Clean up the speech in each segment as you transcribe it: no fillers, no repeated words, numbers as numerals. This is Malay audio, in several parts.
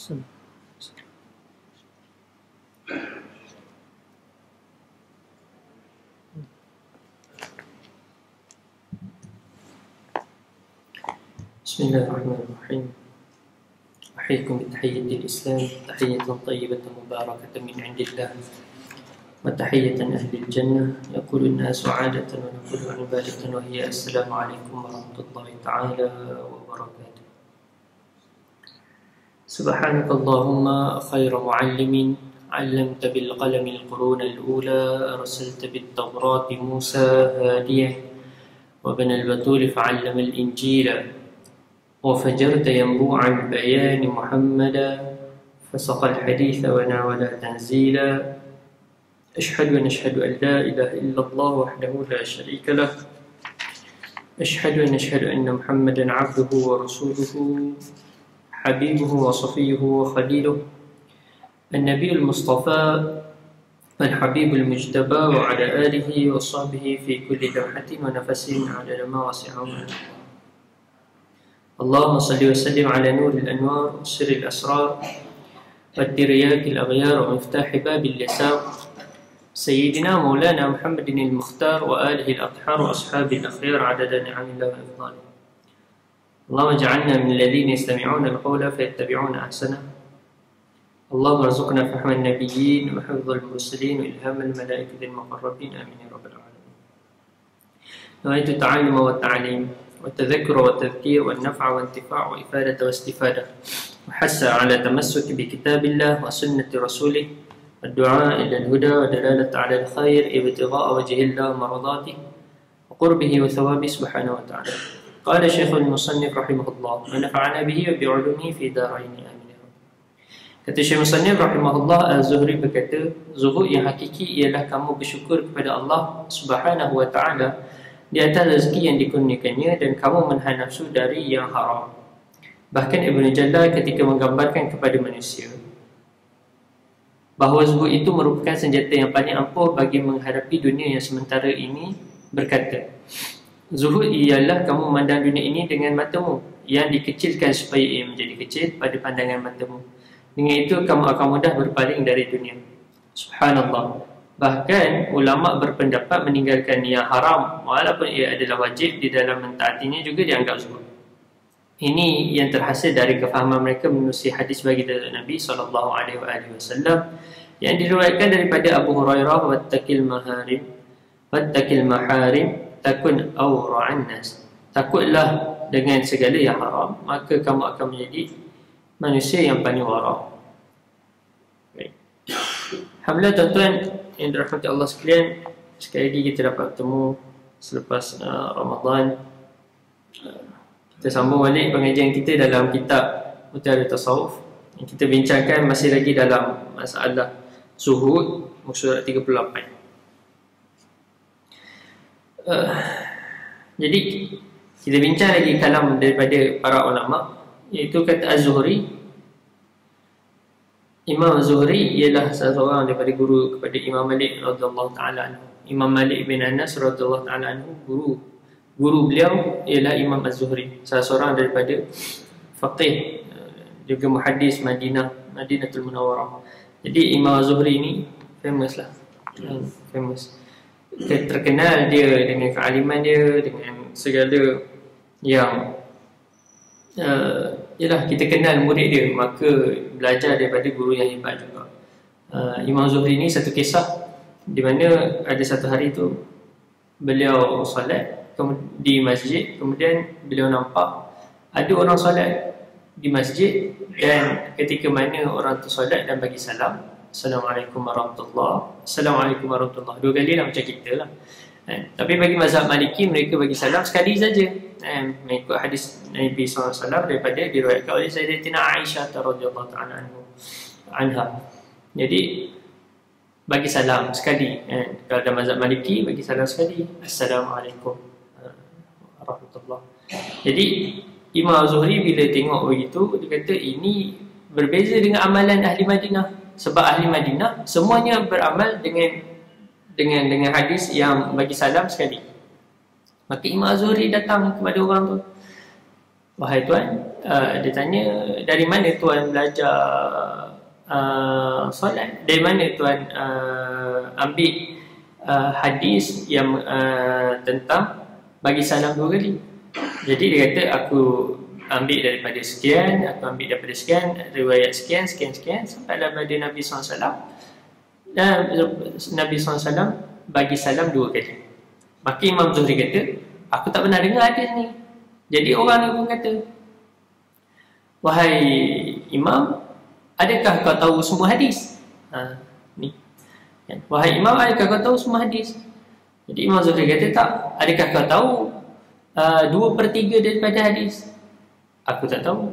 Bismillah. Bismillahirrahmanirrahim. Ahyikum bitahiyyati al-Islam, tahiyyatan tayyibatan mubarakatan min 'indillah. Wa tahiyyatan ahli al-jannah, yaqulu an-nasu 'adatan wa naqulu 'ibadatan wa hiya assalamu alaikum warahmatullahi ta'ala wabarakatuh. Subhanakallahumma khayra mu'allimin, 'allamta bil qalami al-quruna al-ula, arsalta bit tawrati Musa hadiyan, wa bana al-batul fa'allama al-injila, وفجرت ينبوع البيان محمدا فسقى الحديث وناول تنزيلا أشهد أن لا إله إلا الله وحده لا شريك له أشهد أن محمدا عبده ورسوله حبيبه وصفيه وخليله النبي المصطفى الحبيب المجتبى وعلى آله وصحبه في كل لمحة ونفس على ما وسعه اللهم صل وسلم على نور الأنوار وسر الأسرار والترياك الأغيار ومفتاح باب اليسار سيدنا مولانا محمد المختار وآله الأطهار وأصحابه الأخيار عدد نعم الله وإفضاله اللهم اجعلنا من الذين يستمعون القول فيتبعون أحسنه اللهم ارزقنا فهم النبيين وحفظ المرسلين وإلهام الملائكة المقربين آمين يا رب العالمين. نويت التعلم والتعليم والتذكر والتذكير والنفع والانتفاع وإفادة واستفادة وحث على تمسك بكتاب الله وسنة رسوله والدعاء إلى الهدى ودلالة على الخير ابتغاء وجه الله ومرضاته وقربه وثوابه سبحانه وتعالى. قال الشيخ المصنف رحمه الله ونفعنا به وبعلومه في دارين آمين. Kata Syekh Musannif rahimahullah, Az-Zuhri berkata, zuhud yang hakiki ialah kamu bersyukur kepada Allah Subhanahu wa taala di atas rezeki yang dikurniakannya dan kamu menahan nafsu dari yang haram. Bahkan Ibn Jalal ketika menggambarkan kepada manusia bahawa zuhud itu merupakan senjata yang paling ampuh bagi menghadapi dunia yang sementara ini, berkata, zuhud ialah kamu memandang dunia ini dengan matamu yang dikecilkan supaya ia menjadi kecil pada pandangan matamu. Dengan itu kamu akan mudah berpaling dari dunia. Subhanallah. Bahkan ulama berpendapat meninggalkan yang haram walaupun ia adalah wajib di dalam mentaatinya juga dianggap zuhud. Ini yang terhasil dari kefahaman mereka menerusi hadis bagi Nabi SAW yang diriwayatkan daripada Abu Hurairah, wattaqil maharim takun awra'an nas. Takutlah dengan segala yang haram, maka kamu akan menjadi manusia yang paling wara'. Alhamdulillah tuan-tuan yang dirahmati Allah sekalian, sekali lagi kita dapat bertemu selepas Ramadan. Kita sambung balik pengajian kita dalam kitab Mutiara Tasawuf. Yang kita bincangkan masih lagi dalam masalah zuhud, muka surat 38. Jadi kita bincang lagi kalam daripada para ulama, iaitu kata Az-Zuhri. Imam Az-Zuhri ialah salah seorang daripada guru kepada Imam Malik radhiyallahu taala anhu. Imam Malik bin Anas radhiyallahu taala anhu guru beliau ialah Imam Az-Zuhri, salah seorang daripada faqih juga muhaddis Madinatul Munawwarah. Jadi Imam Az-Zuhri ini famous lah, famous, terkenal dia dengan kealiman dia, dengan segala yang ialah kita kenal murid dia, maka belajar daripada guru yang hebat juga. Imam Zuhri ni satu kisah di mana ada satu hari tu beliau solat di masjid, kemudian beliau nampak ada orang solat di masjid, dan ketika mana orang tu solat dan bagi salam, Assalamualaikum warahmatullahi, Assalamualaikum warahmatullahi, dua kali lah macam kita lah. Tapi bagi mazhab Maliki, mereka bagi salam sekali saja, mengikut hadis Nabi SAW daripada diriwayatkan oleh Sayyidatina Aisyah radhiyallahu ta'ala anha. Jadi bagi salam sekali, kalau dalam mazhab Maliki bagi salam sekali, Assalamualaikum warahmatullahi. Jadi Imam Zuhri bila tengok begitu, dia kata ini berbeza dengan amalan ahli Madinah. Sebab ahli Madinah semuanya beramal dengan hadis yang bagi salam sekali. Maka Imam Zuhri datang kepada orang tu, Wahai tuan, dia tanya, dari mana tuan belajar solat? Dari mana tuan ambil hadis yang tentang bagi salam 2 kali? Jadi dia kata, aku ambil daripada sekian, aku ambil daripada sekian, riwayat sekian, sampai daripada Nabi SAW. Dan Nabi SAW bagi salam 2 kali. Maka Imam Zuhri kata, aku tak pernah dengar hadis ni. Jadi orang ni pun kata, wahai Imam, adakah kau tahu semua hadis? Ni. Wahai Imam, adakah kau tahu semua hadis? Jadi Imam Zuhri kata, tak. Adakah kau tahu 2/3 daripada hadis? Aku tak tahu.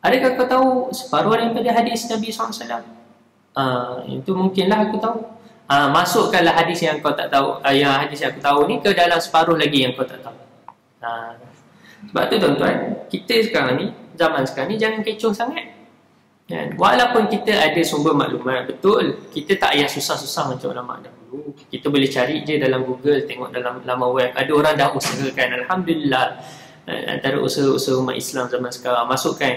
Adakah kau tahu separuh daripada hadis Nabi SAW? Itu mungkinlah aku tahu. Masukkanlah hadis yang kau tak tahu, yang hadis yang aku tahu ni ke dalam separuh lagi yang kau tak tahu. Sebab tu tuan-tuan, kita sekarang ni, zaman sekarang ni jangan kecoh sangat. Walaupun kita ada sumber maklumat, betul, kita tak payah susah-susah macam ulama dahulu. Kita boleh cari je dalam Google, tengok dalam laman web. Ada orang dah usahakan, Alhamdulillah. Antara usaha-usaha umat Islam zaman sekarang, masukkan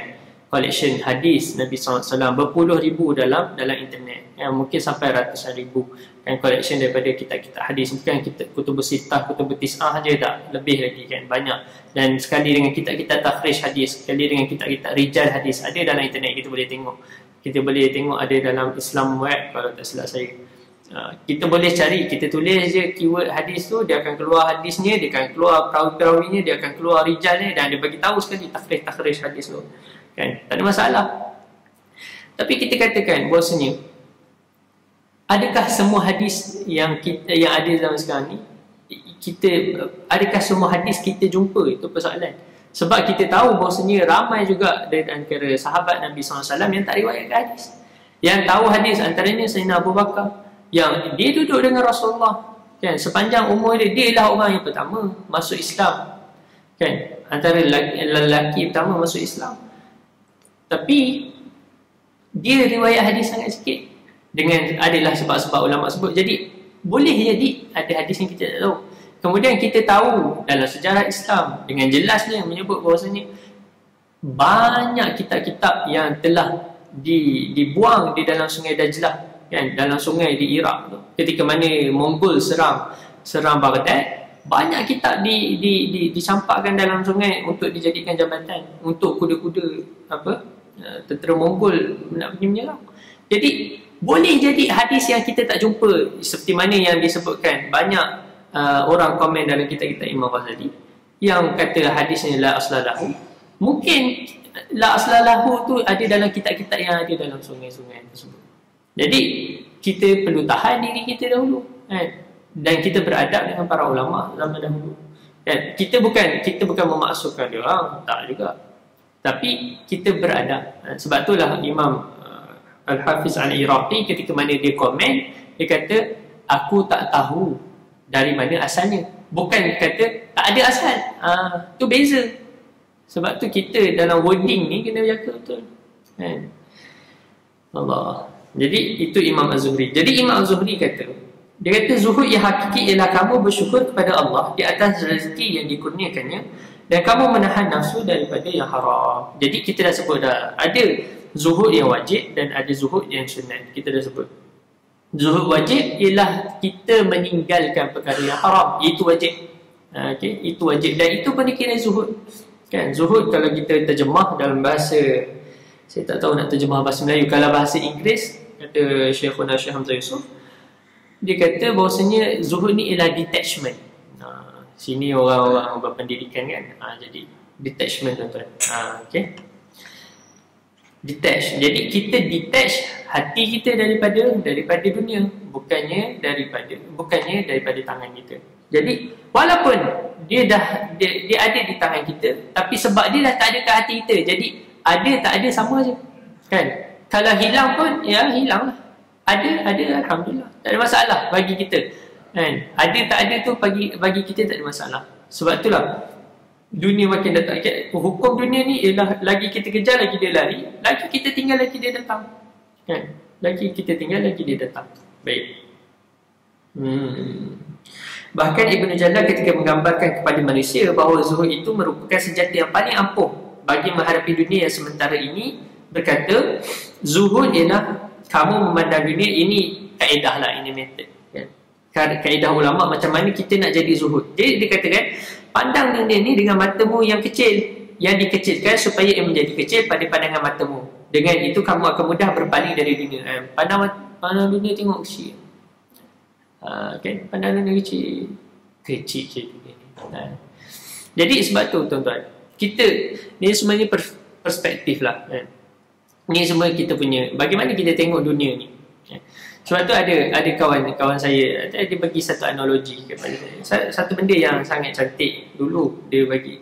collection hadis Nabi SAW berpuluh ribu dalam internet, mungkin sampai ratusan ribu kan, collection daripada kitab-kitab hadis, bukan kitab kutubus sittah, kutubus tis'ah je, tak, lebih lagi kan, banyak. Dan sekali dengan kitab-kitab takhrij hadis, sekali dengan kitab-kitab rijal hadis, ada dalam internet, kita boleh tengok ada dalam Islam web kalau tak silap saya. Kita boleh cari, kita tulis je keyword hadis tu, dia akan keluar hadisnya, dia akan keluar perawi-perawinya, dia akan keluar rijalnya, dan dia bagi tahu sekali takhrij hadis tu kan, tak ada masalah. Tapi kita katakan bahawasanya, adakah semua hadis yang ada zaman sekarang ni, adakah semua hadis kita jumpa? Itu persoalan. Sebab kita tahu bahawasanya ramai juga dari antara sahabat Nabi SAW yang tak riwayatkan hadis. Yang tahu hadis antaranya Sayyidina Abu Bakar, yang dia duduk dengan Rasulullah kan, sepanjang umur dia lah orang yang pertama masuk Islam kan, antara lelaki pertama masuk Islam. Tapi dia riwayat hadis sangat sikit, dengan adalah sebab-sebab ulama sebut. Jadi boleh jadi ada hadis yang kita tak tahu. Kemudian kita tahu dalam sejarah Islam dengan jelasnya menyebut bahawasanya banyak kitab-kitab yang telah dibuang di dalam sungai Dajlah kan, dalam sungai di Iraq tu, ketika mana Mongol serang Baghdad, banyak kitab dicampakkan dalam sungai untuk dijadikan jambatan untuk kuda-kuda tentera Mongol nak pergi menyerang. Jadi boleh jadi hadis yang kita tak jumpa, seperti mana yang disebutkan banyak orang komen dalam kitab-kitab Imam Ghazali yang kata hadisnya la aslalahu. Mungkin la aslalahu tu ada dalam kitab-kitab yang ada dalam sungai-sungai tersebut. Jadi kita perlu tahan diri kita dahulu kan? Dan kita beradab dengan para ulama zaman dahulu kan? Kita bukan memasukkan dia orang, tak juga. Tapi kita beradab. Sebab itulah Imam Al-Hafiz Al-Iraqi ketika mana dia komen, dia kata, aku tak tahu dari mana asalnya. Bukan kata tak ada asal. Tu beza. Sebab tu kita dalam wording ni kena jaga betul kan? Allah. Jadi itu Imam Az-Zuhri. Jadi Imam Az-Zuhri kata, dia kata zuhud yang hakiki ialah kamu bersyukur kepada Allah di atas rezeki yang dikurniakannya, dan kamu menahan nafsu daripada yang haram. Jadi kita dah sebut dah, ada zuhud yang wajib dan ada zuhud yang sunat. Kita dah sebut. Zuhud wajib ialah kita meninggalkan perkara yang haram. Itu wajib. Okay? Itu wajib. Dan itu pun dikira zuhud. Kan? Zuhud kalau kita terjemah dalam bahasa, saya tak tahu nak terjemah bahasa Melayu. Kalau bahasa Inggeris, kata Syekhuna Syekh Hamzah Yusuf, dia kata bahawasanya zuhud ni ialah detachment. Sini orang-orang berpendidikan kan, jadi detachment tuan-tuan. Okay. Detach. Jadi kita detach hati kita daripada dunia, bukannya daripada tangan kita. Jadi walaupun dia ada di tangan kita, tapi sebab dia dah tak ada kat hati kita, jadi ada tak ada sama je kan. Kalau hilang pun ya hilang lah. Ada alhamdulillah, tak ada masalah bagi kita kan. Ada tak ada tu bagi kita tak ada masalah. Sebab itulah dunia makin datang. Hukum dunia ni ialah lagi kita kejar, lagi dia lari, lagi kita tinggal, lagi dia datang kan. Lagi kita tinggal, lagi dia datang. Baik. Bahkan Ibn Jalal ketika menggambarkan kepada manusia bahawa zuhud itu merupakan senjata yang paling ampuh bagi menghadapi dunia yang sementara ini, berkata zuhud ialah kamu memandang dunia. Ini kaedah lah, ini method kan? Kaedah ulama macam mana kita nak jadi zuhud. Jadi dia katakan, pandang dunia ni dengan matamu yang kecil, yang dikecilkan supaya ia menjadi kecil pada pandangan matamu. Dengan itu kamu akan mudah berpaling dari dunia. Pandang dunia tengok kecil, kan? Pandang dunia kecil je dunia ni. Jadi sebab tu tuan-tuan, kita ni sebenarnya perspektif lah, kan? Ni semua kita punya, bagaimana kita tengok dunia ni, kan? Sebab tu ada kawan saya, dia bagi satu analogi kepada saya, satu benda yang sangat cantik dulu dia bagi,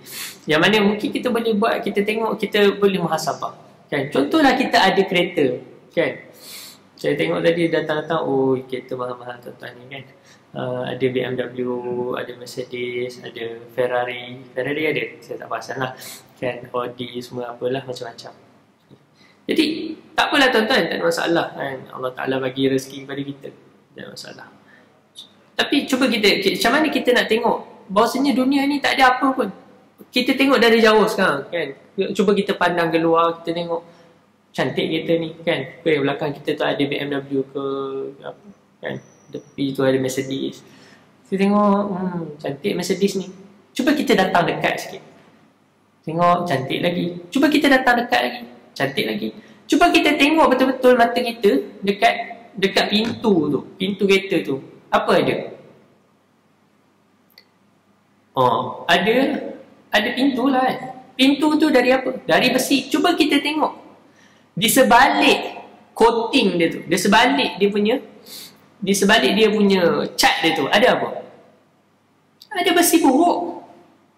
yang mana mungkin kita boleh buat, kita tengok, kita boleh muhasabah, kan? Contohlah kita ada kereta, kan? Saya tengok tadi datang-datang, oh kereta mahal-mahal tuan-tuan ni, kan? Ada BMW, ada Mercedes, ada Ferrari ada, saya tak pasal lah, kan? Audi, semua apalah, macam-macam. Jadi tak apalah tuan-tuan, tak ada masalah, kan? Allah Ta'ala bagi rezeki kepada kita, tak ada masalah. Tapi cuba kita, macam mana kita nak tengok bahawasanya dunia ni tak ada apa pun. Kita tengok dari jauh sekarang, kan? Cuba kita pandang keluar, kita tengok cantik kereta ni, kan? Belakang kita tu ada BMW ke apa, kan? Tepi tu ada Mercedes. Kita tengok, cantik Mercedes ni. Cuba kita datang dekat sikit, tengok cantik lagi. Cuba kita datang dekat lagi, cantik lagi. Cuba kita tengok betul-betul mata kita dekat pintu tu, pintu kereta tu. Apa ada? Oh, ada pintu lah, kan? Pintu tu dari apa? Dari besi. Cuba kita tengok di sebalik coating dia tu, di sebalik dia punya cat dia tu, ada apa? Ada besi buruk.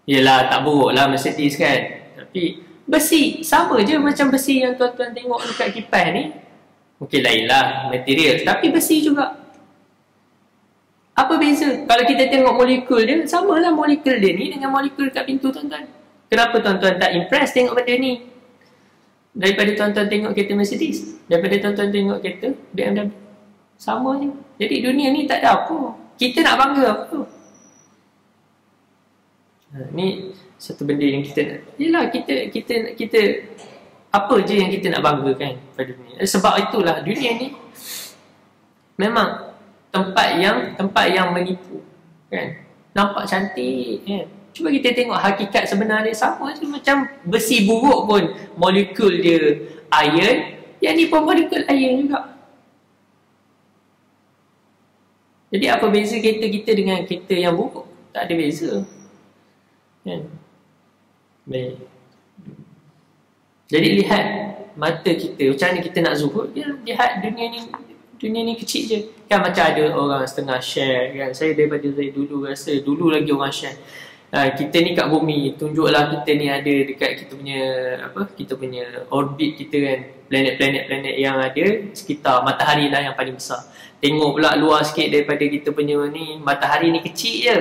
Yelah, tak buruk lah Mercedes, kan? Tapi besi sama je macam besi yang tuan-tuan tengok dekat kipas ni. Mungkin lainlah material, tapi besi juga. Apa beza? Kalau kita tengok molekul dia, samalah molekul dia ni dengan molekul kat pintu tuan-tuan. Kenapa tuan-tuan tak impress tengok benda ni daripada tuan-tuan tengok kereta Mercedes, daripada tuan-tuan tengok kereta BMW? Sama je. Jadi dunia ni tak ada apa. Kita nak bangga apa? Ni satu benda yang kita nak. Yelah, kita apa je yang kita nak banggakan pada dunia. Sebab itulah dunia ni memang tempat yang menipu, kan? Nampak cantik, kan? Cuba kita tengok hakikat sebenarnya sama je macam besi buruk pun molekul dia iron, yang ni pun molekul iron juga. Jadi apa beza kereta kita dengan kereta yang buruk? Tak ada beza, kan? Baik. Jadi lihat mata kita, macam mana kita nak zuhud. Dia lihat dunia ni kecil je. Kan macam ada orang setengah share, kan? Saya dulu rasa, dulu lagi orang share. Kita ni kat bumi, tunjuklah kita ni ada dekat kita punya orbit kita, kan? Planet-planet yang ada sekitar matahari lah yang paling besar. Tengok pula luar sikit daripada kita punya ni, matahari ni kecil je,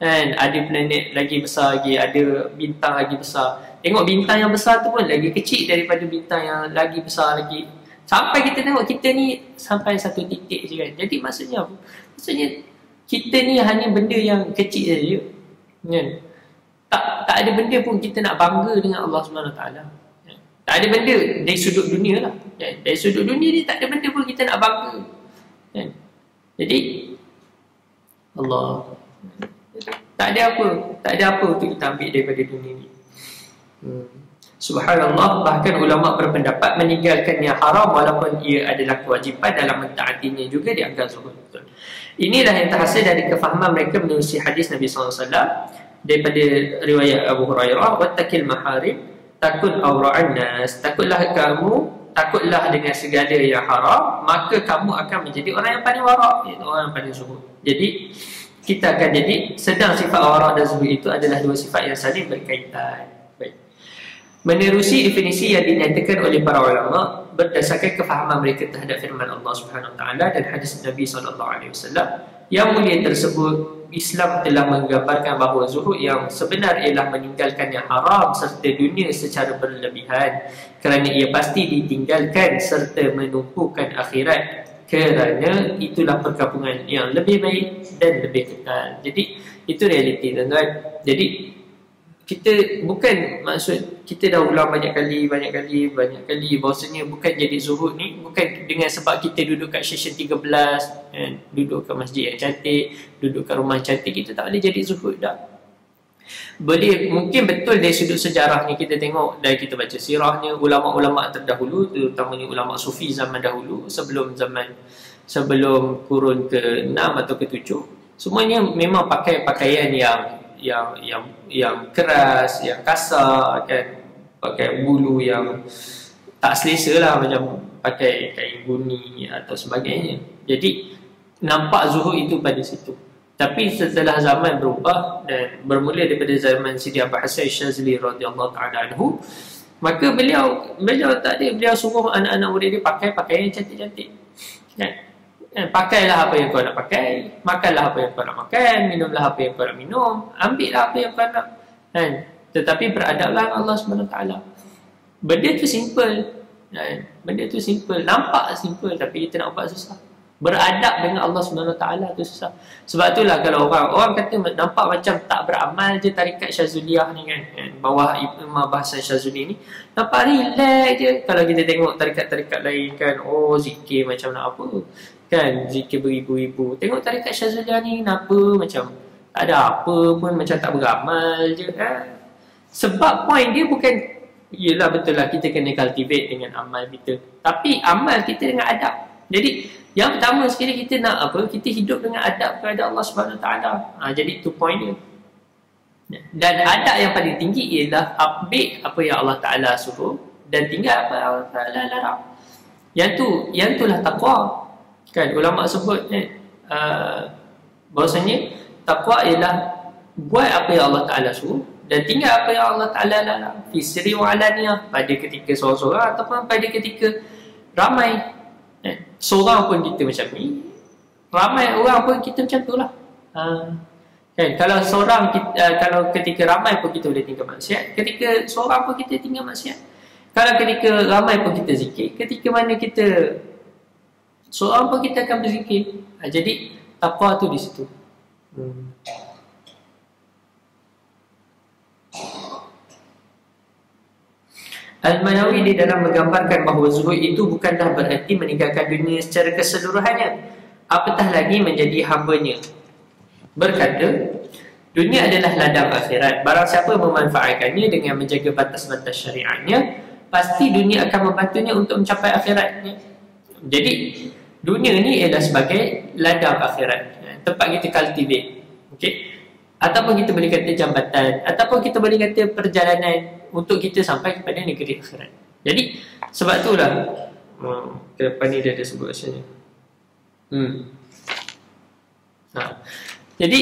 kan? Ada planet lagi besar lagi, ada bintang lagi besar. Tengok bintang yang besar tu pun lagi kecil daripada bintang yang lagi besar lagi. Sampai kita tengok kita ni sampai satu titik je, kan? Jadi maksudnya apa? Maksudnya kita ni hanya benda yang kecil saja, kan? Tak ada benda pun kita nak bangga dengan Allah SWT. Tak ada benda dari sudut dunia lah, kan? Dari sudut dunia ni tak ada benda pun kita nak bangga, kan? Jadi Allah, tak ada apa untuk kita ambil daripada dunia ni. Subhanallah, bahkan ulama berpendapat meninggalkan yang haram walaupun ia adalah kewajipan dalam mentaatinya juga dianggap zuhud. Inilah yang terhasil dari kefahaman mereka menerusi hadis Nabi SAW daripada riwayat Abu Hurairah, wattaqil maharim takun awra'an nas, takutlah dengan segala yang haram, maka kamu akan menjadi orang yang paling wara', iaitu orang yang paling zuhud. Jadi kita akan jadi sedang sifat wara' dan zuhud itu adalah dua sifat yang saling berkaitan. Menerusi definisi yang dinyatakan oleh para ulama berdasarkan kefahaman mereka terhadap firman Allah Subhanahu Wa Taala dan hadis Nabi Sallallahu Alaihi Wasallam yang mulia tersebut, Islam telah menggambarkan bahawa zuhud yang sebenar ialah meninggalkan yang haram serta dunia secara berlebihan, kerana ia pasti ditinggalkan serta menumpukan akhirat, kerana itulah perkampungan yang lebih baik dan lebih kekal. Jadi itu realiti, tuan-tuan. Jadi kita bukan maksud kita dah ulang banyak kali bahawasanya bukan jadi zuhud ni bukan dengan sebab kita duduk kat session 13 duduk kat masjid yang cantik, duduk kat rumah cantik, kita tak boleh jadi zuhud dah. Boleh, mungkin betul dari sudut sejarahnya kita tengok, dan kita baca sirahnya ulama-ulama terdahulu, terutamanya ulama sufi zaman dahulu sebelum kurun ke-6 atau ke-7, semuanya memang pakai pakaian yang keras, yang kasar kan, pakai bulu yang tak selesa lah, macam pakai kain guni atau sebagainya. Jadi nampak zuhud itu pada situ. Tapi setelah zaman berubah dan bermula daripada zaman Sidi Abu Hasan Syazili radhiyallahu ta'ala anhu, maka beliau tak ada, beliau suruh anak-anak murid dia pakai pakaian cantik-cantik kan? Pakailah apa yang kau nak pakai, makanlah apa yang kau nak makan, minumlah apa yang kau nak minum, ambillah apa yang kau nak kan? Tetapi beradablah Allah SWT. Benda tu simple kan? Benda tu simple, nampak simple tapi kita nak buat susah. Beradab dengan Allah SWT tu susah. Sebab itulah kalau orang kata nampak macam tak beramal je tarikat Syazuliyah ni kan, bawah Imam Hasan Syazuli ni nampak relax je. Kalau kita tengok tarikat-tarikat lain kan, oh zikir macam nak apa kan, zikir beribu-ribu. Tengok tarikat Syazuliyah ni kenapa macam tak ada apa pun, macam tak beramal je kan. Sebab point dia bukan, yelah betul lah kita kena cultivate dengan amal kita, tapi amal kita dengan adab. Jadi yang pertama sekali kita nak apa? Kita hidup dengan adab kepada Allah SWT. Jadi tu point dia. Dan adab yang paling tinggi ialah ambil apa yang Allah Ta'ala suruh dan tinggal apa yang Allah Ta'ala larang. Yang itulah taqwa. Kan ulama sebut bahawasanya taqwa ialah buat apa yang Allah Ta'ala suruh dan tinggal apa yang Allah Ta'ala larang. Fi sirri wa alaniyah, pada ketika seorang-seorang ataupun pada ketika ramai. Seorang pun kita macam ni, ramai orang pun kita macam tu lah. Kan? Kalau seorang kalau ketika ramai pun kita boleh tinggal maksiat, ketika seorang pun kita tinggal maksiat. Kalau ketika ramai pun kita zikir, ketika mana kita seorang pun kita akan berzikir. Jadi taqwa tu di situ. Al-Manawi di dalam menggambarkan bahawa zuhud itu bukanlah berarti meninggalkan dunia secara keseluruhannya, apatah lagi menjadi hambanya. Berkata, dunia adalah ladang akhirat. Barang siapa memanfaatkannya dengan menjaga batas-batas syariatnya, pasti dunia akan membantunya untuk mencapai akhiratnya. Jadi dunia ni ialah sebagai ladang akhirat, tempat kita cultivate, okay? Ataupun kita boleh kata jambatan, ataupun kita boleh kata perjalanan untuk kita sampai kepada negeri akhirat. Jadi sebab itulah ke depan ni dia ada sebut asalnya. Jadi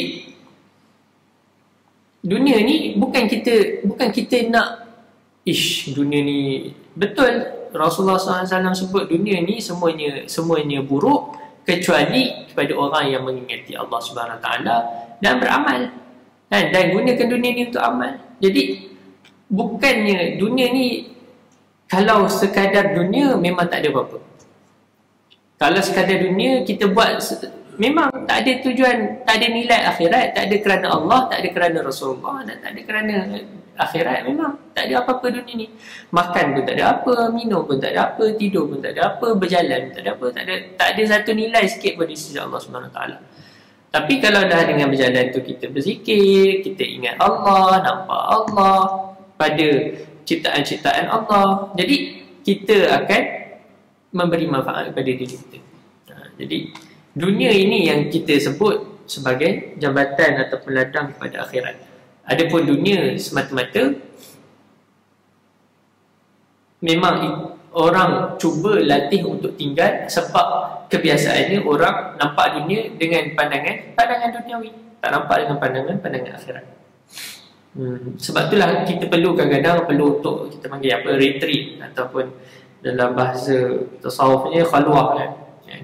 dunia ni bukan kita nak dunia ni betul. Rasulullah SAW sebut dunia ni semuanya buruk kecuali kepada orang yang mengingati Allah SWT dan beramal. Dan gunakan dunia ni untuk amal. Jadi bukannya dunia ni, kalau sekadar dunia memang tak ada apa-apa. Kalau sekadar dunia kita buat memang tak ada tujuan, tak ada nilai akhirat, tak ada kerana Allah, tak ada kerana Rasulullah, dan tak ada kerana akhirat, memang tak ada apa-apa dunia ni. Makan pun tak ada apa, minum pun tak ada apa, tidur pun tak ada apa, berjalan pun tak ada apa, tak ada satu nilai sikit pun di sisi Allah SWT. Tapi kalau dah dengan berjalan tu kita berzikir, kita ingat Allah, nampak Allah pada ciptaan-ciptaan Allah, jadi kita akan memberi manfaat kepada diri kita. Jadi dunia ini yang kita sebut sebagai jambatan atau ladang kepada akhirat. Adapun dunia semata-mata memang orang cuba latih untuk tinggal sebab kebiasaannya orang nampak dunia dengan pandangan duniawi, tak nampak dengan pandangan akhirat. Sebab itulah kita perlu kadang-kadang untuk kita panggil apa, retreat, ataupun dalam bahasa tasawufnya khalwah kan.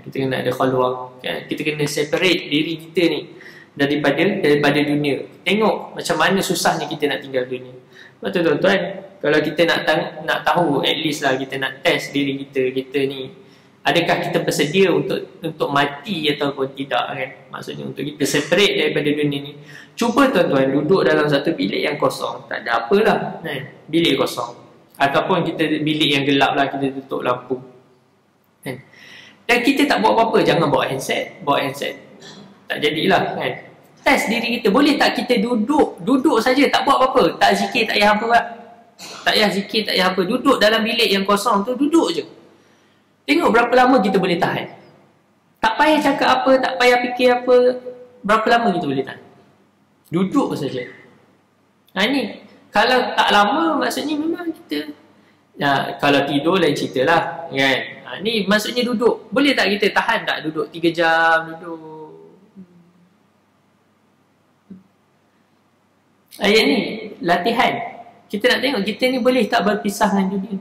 Kita kena ada khalwah kan? Kita kena separate diri kita ni daripada dunia. Tengok macam mana susahnya kita nak tinggal dunia. Betul tuan-tuan, kalau kita nak tahu, at least lah kita nak test diri kita ni Adakah kita bersedia untuk mati ataupun tidak kan? Maksudnya untuk kita separate daripada dunia ni. Cuba tuan-tuan duduk dalam satu bilik yang kosong. Tak ada apalah kan? Bilik kosong. Ataupun kita bilik yang gelap lah, kita tutup lampu kan? Dan kita tak buat apa-apa. Jangan bawa handset. Bawa handset tak jadilah kan? Test diri kita. Boleh tak kita duduk saja, tak buat apa-apa. Tak zikir, tak payah apa buat. Tak payah zikir, tak payah apa. Duduk dalam bilik yang kosong tu, duduk je. Tengok berapa lama kita boleh tahan. Tak payah cakap apa, tak payah fikir apa. Berapa lama kita boleh tahan. Duduk saja. Ni kalau tak lama, maksudnya memang kita kalau tidur lain cerita lah kan? Ni maksudnya duduk. Boleh tak kita tahan tak duduk 3 jam duduk? Ayat ni latihan. Kita nak tengok kita ni boleh tak berpisah dengan dunia.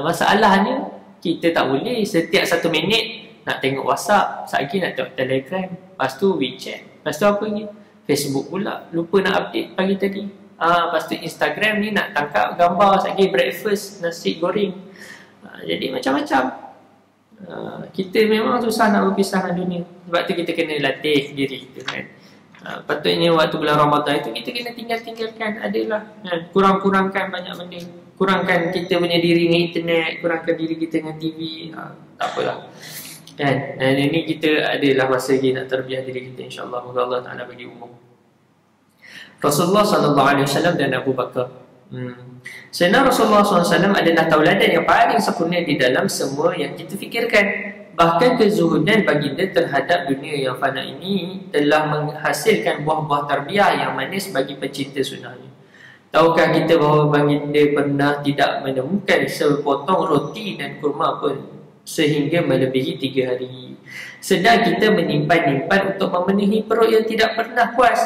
Masalahnya kita tak boleh setiap 1 minit nak tengok WhatsApp, lagi nak tengok Telegram, lepas tu WeChat, lepas tu apa lagi? Facebook pula, lupa nak update pagi tadi. Lepas tu Instagram ni nak tangkap gambar, lagi breakfast, nasi goreng. Jadi macam-macam. Kita memang susah nak berpisah dengan dunia. Sebab tu kita kena latih diri kita kan. Patutnya waktu bulan Ramadan itu kita kena tinggalkan adalah kurang-kurangkan banyak benda. Kurangkan kita punya diri dengan internet, kurangkan diri kita dengan TV. Tak apalah kan. Dan ini kita adalah masa lagi nak terbiah diri kita, insya-Allah. Moga Allah Taala bagi umur. Rasulullah SAW dan Abu Bakar. Sayyidina Rasulullah SAW adalah tauladan yang paling sempurna di dalam semua yang kita fikirkan. Bahkan kezuhudan baginda terhadap dunia yang fana ini telah menghasilkan buah-buah tarbiyah yang manis bagi pencinta sunnahnya. Tahukah kita bahawa baginda pernah tidak menemukan sepotong roti dan kurma pun sehingga melebihi 3 hari. Sedang kita menyimpan-nyimpan untuk memenuhi perut yang tidak pernah puas.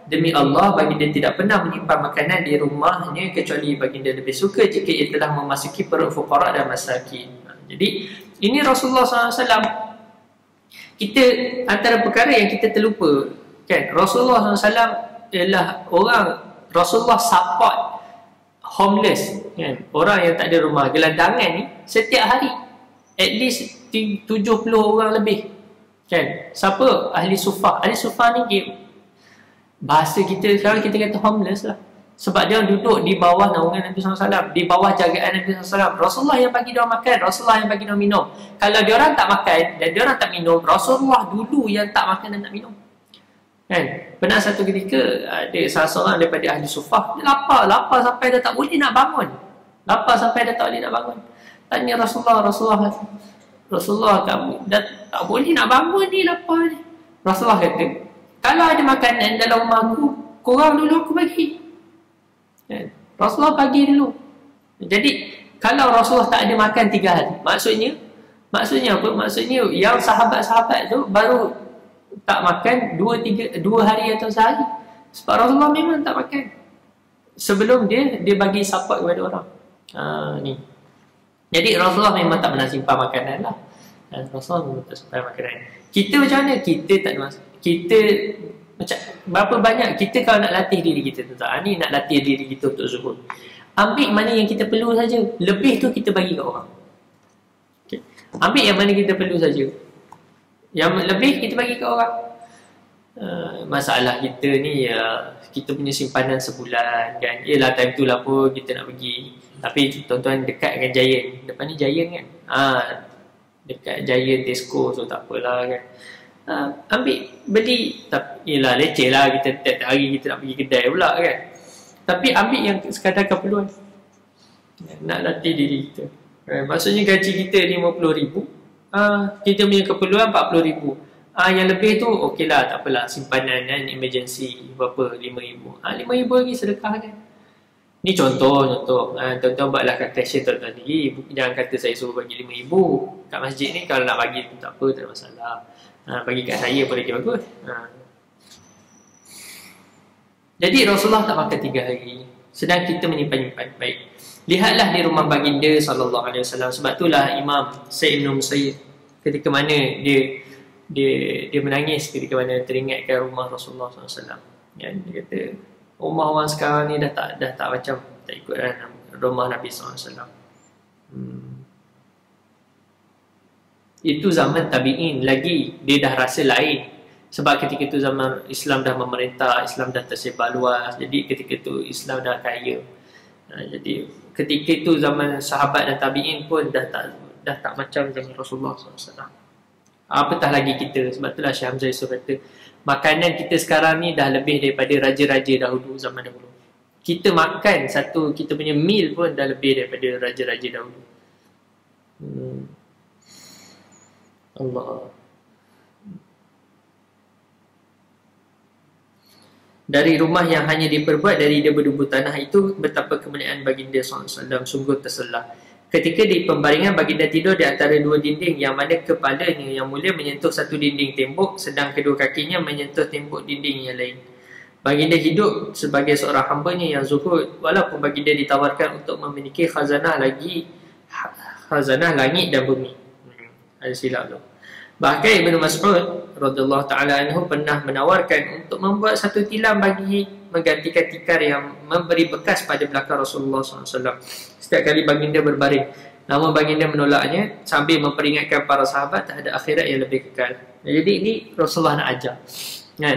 Demi Allah, baginda tidak pernah menyimpan makanan di rumahnya kecuali baginda lebih suka jika ia telah memasuki perut fuqara dan masakin. Jadi ini Rasulullah SAW. Kita antara perkara yang kita terlupa kan, Rasulullah SAW ialah orang, Rasulullah support homeless kan, orang yang tak ada rumah, gelandangan ni setiap hari at least 70 orang lebih kan. Siapa? Ahli sufah. Ahli sufah ni bahasa kita sekarang kita kata homeless lah. Sebab dia duduk di bawah naungan Nabi SAW, di bawah jagaan Nabi SAW. Rasulullah yang bagi dia makan, Rasulullah yang bagi dia minum. Kalau dia orang tak makan dan dia orang tak minum, Rasulullah dulu yang tak makan dan tak minum kan. Pernah satu ketika ada salah seorang daripada ahli sufah, dia lapar sampai dah tak boleh nak bangun. Lapar sampai dah tak boleh nak bangun. Tanya Rasulullah kamu dah tak boleh nak bangun ni, lapar ni. Rasulullah kata, kalau ada makanan dalam rumah aku, korang dulu aku bagi. Rasulullah bagi dulu. Jadi kalau Rasulullah tak ada makan 3 hari, maksudnya apa? Maksudnya yang sahabat-sahabat tu baru tak makan 2 hari atau sehari. Sebab Rasulullah memang tak makan. Sebelum dia bagi support kepada orang. Ni. Jadi Rasulullah memang tak pernah simpan makanan lah. Rasulullah memang tak simpan makanan. Kita macam mana? Kita tak ada masalah. Kita macam berapa banyak kita kalau nak latih diri kita tu tak? Ni nak latih diri kita untuk zuhud. Ambil mana yang kita perlu saja. Lebih tu kita bagi kat orang. Okay. Ambil yang mana kita perlu saja. Yang lebih kita bagi kat orang. Masalah kita ni kita punya simpanan sebulan kan. Yelah time tu lah pun kita nak pergi. Tapi tuan-tuan dekat dengan Giant. Depan ni Giant kan. Dekat Giant, Tesco, so tak apalah kan. Ambil, beli. Yelah leceh lah kita tiap hari kita nak pergi kedai pula kan. Tapi ambil yang sekadar keperluan. Nak latih diri kita. Maksudnya gaji kita RM50,000, kita punya keperluan RM40,000. Yang lebih tu okey lah, tak apalah, simpanan kan, emergency berapa, RM5,000. RM5,000 lagi sedekah kan. Ni contoh. Tuan-tuan buatlah calculation tuan-tuan sendiri. Jangan kata saya suruh bagi RM5,000 kat masjid ni. Kalau nak bagi pun tak apa, tak ada masalah. Bagi kat saya pun lagi bagus. Jadi Rasulullah tak makan 3 hari. Sedang kita menyimpan-nyimpan. Baik. Lihatlah di rumah baginda SAW. Sebab itulah Imam Sa'id bin Musayyib ketika mana dia menangis ketika mana teringatkan rumah Rasulullah SAW. Dia kata, rumah orang sekarang ni dah tak macam tak ikut rumah Nabi SAW. Itu zaman tabi'in, lagi dia dah rasa lain. Sebab ketika itu zaman Islam dah memerintah, Islam dah tersebar luas. Jadi ketika itu Islam dah kaya. Jadi ketika itu zaman sahabat dan tabi'in pun dah tak macam zaman Rasulullah SAW. Apatah lagi kita. Sebab itulah Syekh Hamzah Yusof kata, makanan kita sekarang ni dah lebih daripada raja-raja dahulu, zaman dahulu. Kita makan satu, kita punya meal pun dah lebih daripada raja-raja dahulu. Allah. Dari rumah yang hanya diperbuat dari debu-debu tanah itu, betapa kemuliaan baginda SAW sungguh terselah. Ketika di pembaringan, baginda tidur di antara dua dinding, yang mana kepalanya yang mulia menyentuh satu dinding tembok, sedang kedua kakinya menyentuh tembok dinding yang lain. Baginda hidup sebagai seorang hambanya yang zuhud, walaupun baginda ditawarkan untuk memiliki khazanah langit dan bumi. Ada silap tu. Bahkan Ibnu Mas'ud radhiyallahu ta'ala anhu pernah menawarkan untuk membuat satu tilam bagi menggantikan tikar yang memberi bekas pada belakang Rasulullah SAW setiap kali baginda berbaring. Namun baginda menolaknya sambil memperingatkan para sahabat terhadap akhirat yang lebih kekal. Jadi ini Rasulullah nak ajar.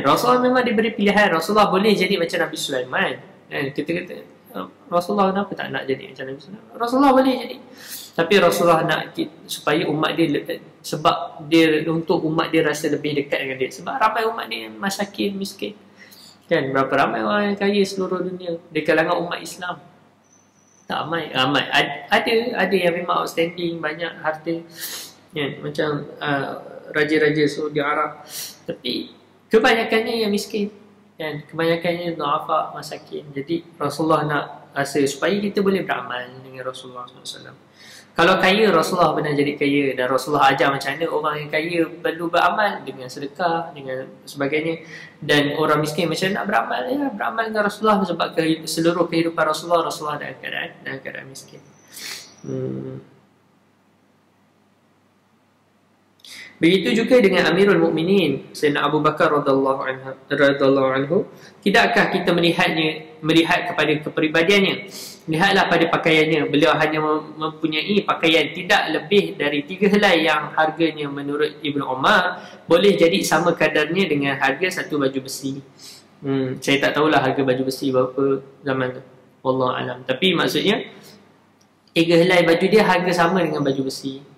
Rasulullah memang diberi pilihan. Rasulullah boleh jadi macam Nabi Sulaiman. Kita kata Rasulullah kenapa tak nak jadi macam Nabi Sulaiman? Rasulullah boleh jadi. Tapi Rasulullah nak supaya umat dia, sebab dia untuk umat dia rasa lebih dekat dengan dia. Sebab ramai umat dia masakin, miskin. Kan, berapa ramai orang yang kaya seluruh dunia di kalangan umat Islam. Tak ramai. Ada yang memang outstanding, banyak harta. Kan, macam raja-raja Saudi Arab. Tapi kebanyakannya yang miskin. Kan, kebanyakannya du'afa, masakin. Jadi Rasulullah nak rasa supaya kita boleh beramal dengan Rasulullah SAW. Kalau kaya, Rasulullah pernah jadi kaya, dan Rasulullah ajar macam mana orang yang kaya perlu beramal dengan sedekah, dengan sebagainya. Dan orang miskin macam nak beramal, ya beramal dengan Rasulullah, sebab seluruh kehidupan Rasulullah dalam keadaan miskin. Begitu juga dengan Amirul Mukminin Sayyidina Abu Bakar radhiyallahu anhu. Tidakkah kita melihat kepada kepribadiannya? Lihatlah pada pakaiannya. Beliau hanya mempunyai pakaian tidak lebih dari 3 helai yang harganya menurut Ibnu Umar boleh jadi sama kadarnya dengan harga satu baju besi. Saya tak tahulah harga baju besi berapa zaman tu, wallahu alam. Tapi maksudnya 3 helai baju dia harga sama dengan baju besi.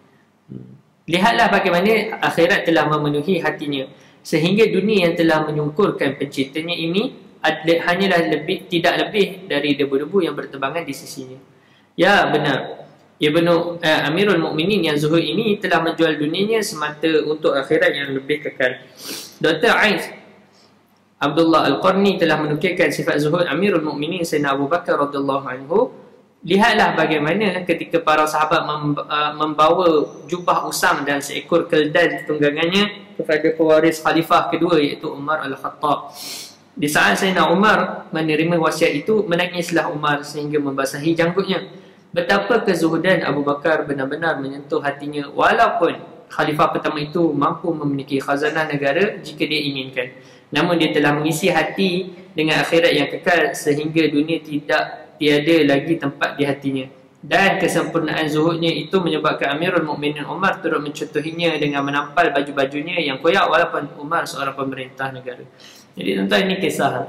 Lihatlah bagaimana akhirat telah memenuhi hatinya, sehingga dunia yang telah menyungkurkan penciptanya ini hanyalah tidak lebih dari debu-debu yang berterbangan di sisinya. Ya benar, Amirul Mukminin yang zuhud ini telah menjual dunianya semata untuk akhirat yang lebih kekal. Dr. Aiz Abdullah Al-Qarni telah menukilkan sifat zuhud Amirul Mukminin Sayyidina Abu Bakar radhiyallahu anhu. Lihatlah bagaimana ketika para sahabat membawa jubah usam dan seekor keldan tunggangannya kepada pewaris khalifah kedua, iaitu Umar Al-Khattab. Di saat Sayyidina Umar menerima wasiat itu, menangislah Umar sehingga membasahi janggutnya. Betapa kezuhudan Abu Bakar benar-benar menyentuh hatinya, walaupun khalifah pertama itu mampu memiliki khazanah negara jika dia inginkan. Namun dia telah mengisi hati dengan akhirat yang kekal sehingga dunia tiada lagi tempat di hatinya. Dan kesempurnaan zuhudnya itu menyebabkan Amirul Mukminin Umar turut mencontohinya dengan menampal baju-bajunya yang koyak, walaupun Umar seorang pemerintah negara. Jadi tuan-tuan, ini kisah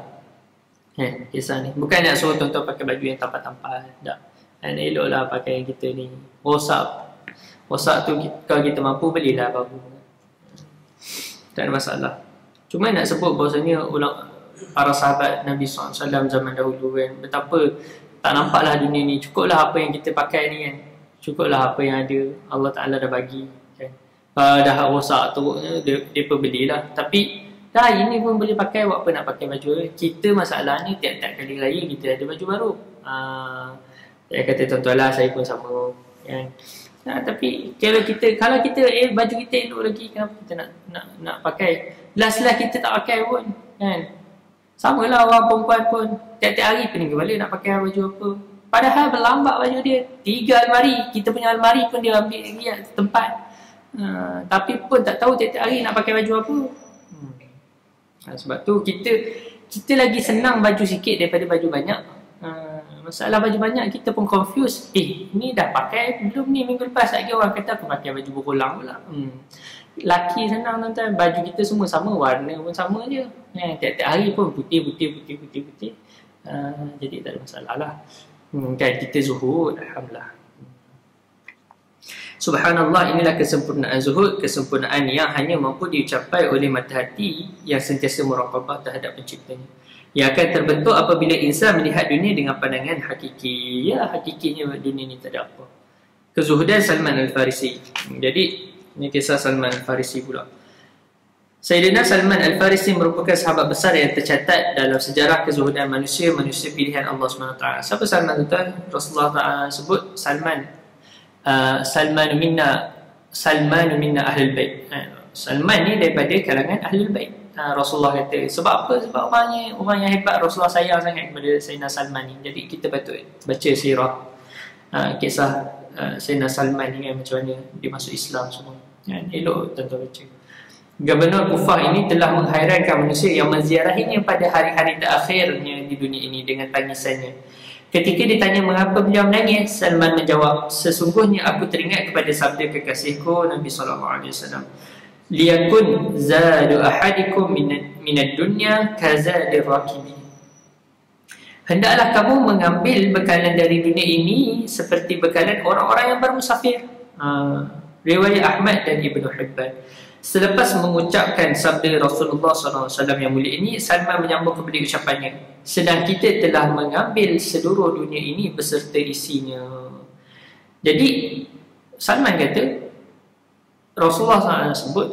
kisah ni bukan nak suruh tuan-tuan pakai baju yang tampal-tampal, tak. Eloklah pakai yang kita ni. Rosak tu kalau kita mampu, belilah baru, tak ada masalah. Cuma nak sebut bahawasanya para sahabat Nabi SAW zaman dahulu kan, betapa tak nampaklah dunia ni. Cukuplah apa yang kita pakai ni kan, cukuplah apa yang ada, Allah Ta'ala dah bagi kan. Dah rosak tu dia pun belilah. Tapi dah ini pun boleh pakai, buat apa nak pakai baju. Kita masalahnya tiap-tiap kali raya kita ada baju baru. Saya kata tuan-tuan lah, saya pun sama kan. Tapi kalau kita baju kita elok lagi, kenapa kita nak pakai? Last kita tak pakai pun kan. Sama lah orang perempuan pun tiap-tiap hari pening kepala nak pakai baju apa. Padahal berlambak baju dia 3 almari. Kita punya almari pun dia ambil lagi tempat. Tapi pun tak tahu tiap-tiap hari nak pakai baju apa. Sebab tu kita lagi senang baju sikit daripada baju banyak. Masalah baju banyak kita pun confused. Ni dah pakai belum ni, minggu lepas lagi orang kata aku pakai baju berulang pula. Laki senang tuan-tuan, baju kita semua sama, warna pun sama je. Tiap-tiap hari pun putih. Jadi tak ada masalah lah. Kan kita zuhud, alhamdulillah. Subhanallah, inilah kesempurnaan zuhud, kesempurnaan yang hanya mampu diucapai oleh mata hati yang sentiasa muraqabah terhadap penciptanya. Yang akan terbentuk apabila insan melihat dunia dengan pandangan hakiki. Ya, hakikinya dunia ni tak ada apa. Kezuhudan Salman Al-Farisi. Jadi, ini kisah Salman Al-Farisi pula. Sayyidina Salman Al-Farisi merupakan sahabat besar yang tercatat dalam sejarah kezuhudan manusia pilihan Allah SWT. Siapa Salman itu? Rasulullah Ta'ala sebut Salman minna Ahlul Bait. Salman ni daripada kalangan Ahlul Bait. Rasulullah kata, sebab apa? Sebab orang yang hebat, Rasulullah sayang sangat kepada Sayyidina Salman ni. Jadi kita patut baca sirah kisah Sayyidina Salman ni kan, macam mana dia masuk Islam semua. Elok tuan-tuan baca. Gubernur Kufah ini telah menghairankan manusia yang menziarahinya pada hari-hari terakhirnya di dunia ini dengan tangisannya. Ketika ditanya mengapa beliau menangis, Salman menjawab, sesungguhnya aku teringat kepada sabda kekasihku Nabi SAW. Liyakun zadu ahadikum minad dunya kazadir rakibi. Hendaklah kamu mengambil bekalan dari dunia ini seperti bekalan orang-orang yang bermusafir. Riwayat Ahmad dan Ibnu Hibban. Selepas mengucapkan sabda Rasulullah SAW yang mulia ini, Salman menyambung kepada ucapannya, sedang kita telah mengambil seluruh dunia ini beserta isinya. Jadi Salman kata, Rasulullah SAW sebut,